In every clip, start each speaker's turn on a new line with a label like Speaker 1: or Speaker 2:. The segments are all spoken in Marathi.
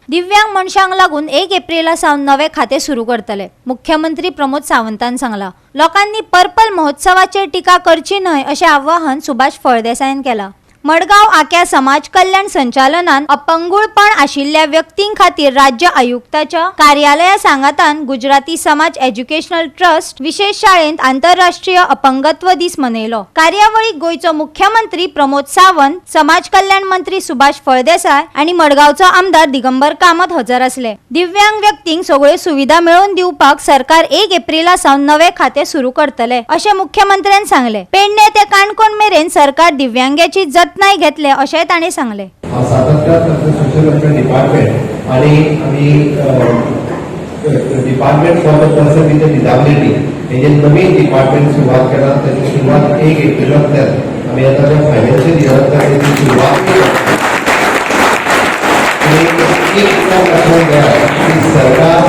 Speaker 1: दिव्यांग मनशांक लागून 1 एप्रिला सावन नवे खाते सुरू करतले। मुख्यमंत्री प्रमोद सावंतान सांगला। लोकांनी पर्पल महोत्सवाचेर टिका करची न्हय अशें आवाहन सुभाष फळदेसायन केला। मडगांव आख्या समाज कल्याण संचालनान अपंगूळपण आशिल्ल्या व्यक्तीं खातीर राज्य आयुक्ताच्या कार्यालया सांगातान गुजराती समाज एज्युकेशनल ट्रस्ट विशेष शाळेंत आंतरराष्ट्रीय अपंगत्व दीस मनयलो। कार्यावळीक गोयचो मुख्यमंत्री प्रमोद सावंत, समाज कल्याण मंत्री सुभाष फळदेसाय आणि मडगांवचो आमदार दिगंबर कामत हजर आसले। दिव्यांग व्यक्तींक सगळ्यो सुविधा मेळोवन दिवपाक सरकार 1 एप्रिला सावन नवे खाते सुरू करतले अशें मुख्यमंत्र्यान सांगले। पेडणे ते काणकोण मेरेन सरकार दिव्यांगाची जतनाय घेतले अशें ताणें सांगले।
Speaker 2: सोशल वेलफेअर डिपार्टमेंट आणि department for the person with disability हे नवीन डिपार्टमेंट सुरुवात केला। त्याची सुरुवात 1 एप्रिलांतल्यान आमी आता जे फायनान्शियल इयरांतल्यान त्याची सुरुवात केली। सरकार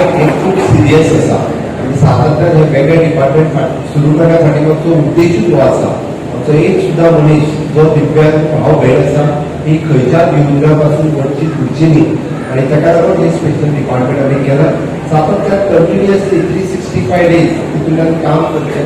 Speaker 2: खूप सिरियस आसा आणि सातत्यान हे वेगळे डिपार्टमेंट सुरू करण्यासाठी तो उद्देशूच हो आसा। आमचो एक सुद्धा मनीस जो दिव्यांग भाव भयण आसा ही खंयच्याच योजनेपासून वंचीत उरची न्ही आणि ताका लागून हे स्पेशल डिपार्टमेंट आमी केला। सातत्यान कंटिन्युअसली 365 डेज तितूंतल्यान काम करचें,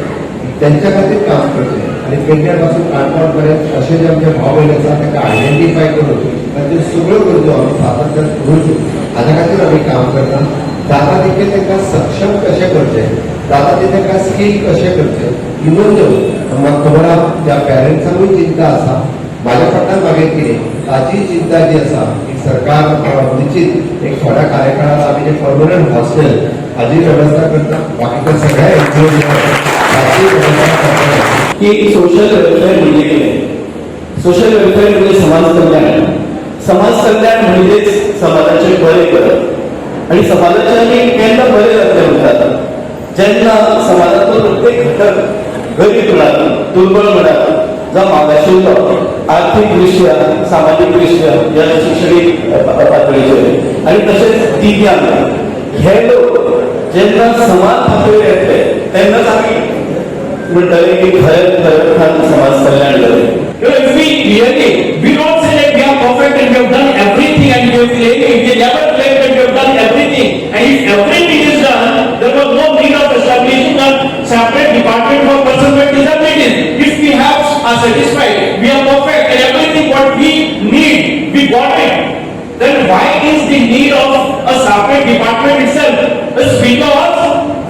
Speaker 2: त्यांच्या खातीर काम करचें आणि पेडण्यापासून काणकोण पर्यंत अशे जे आमचे भाव भयण आसा ताका आयडेंटिफाय करून तांच्यो सगळ्यो गरजो आमी सातत्यान पुरवच्यो हाच्या खातीर आमी काम करता। जाता तितके तांकां सक्षम कशें करचें, जाता तितके तांकां स्कील कशें करचें, इवन दो म्हाका खबर आहा त्या पेरंट्सांकूय चिंता आसा। माझ्या फाटल्यान मागीर कितें ताची चिंता जी आसा की सरकार निश्चित एक थोड्या कार्यकाळात आमी जे परमनंट हॉस्टेल हाची वेवस्था करता। बाकीच्या सगळ्या एनजीओ
Speaker 3: की सोशल वेलफेअर म्हणजे कितें? सोशल वेलफेअर म्हणजे समाज कल्याण। समाज कल्याण म्हणजेच समाजाचे बरे करप आणि समाजाचे आमी केन्ना बरे जातले म्हणटात जेन्ना समाजाचो प्रत्येक घटक गरीब म्हणा, दुर्बळ म्हणा, जो मागाशिल्लो आर्थीकदृष्ट्या, सामाजीकदृष्ट्या या शिक्षणीक पातळीचेर आणि तशेंच दिव्यांग हे लोक जेन्ना समान पातळीर येतले तेन्नाच आमी म्हणटले की खरें समाज कल्याण जालें।
Speaker 4: We don't say that we are perfect and we have done everything and we never claim that we have done everything. And if everything is done, there was no need of establishing a separate department for persons with disabilities. If we are satisfied, we are perfect and everything what we need, we got it. Then why is the need of a separate department itself? It's because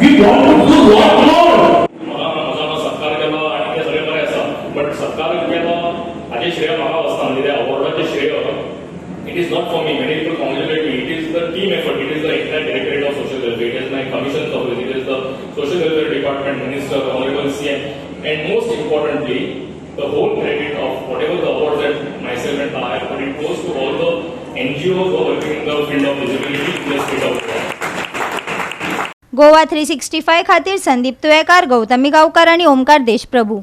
Speaker 4: we want to do lot more.
Speaker 5: श्रेय म्हाका वचना म्हणजे त्या अवॉर्डाचे श्रेय it is not for me. Many people congratulate me. It is the team effort. It is the entire directorate of social welfare. It is my commissions office. It is the social welfare department minister honourable CM and most importantly the whole credit of whatever the awards that myself and I have put it goes to all the NGOs who are working in the field of disability in the state of Goa.
Speaker 1: Goa 365 खातीर संदीप तुयेकार, गौतमी गांवकार आणि ओमकार देशप्रभू।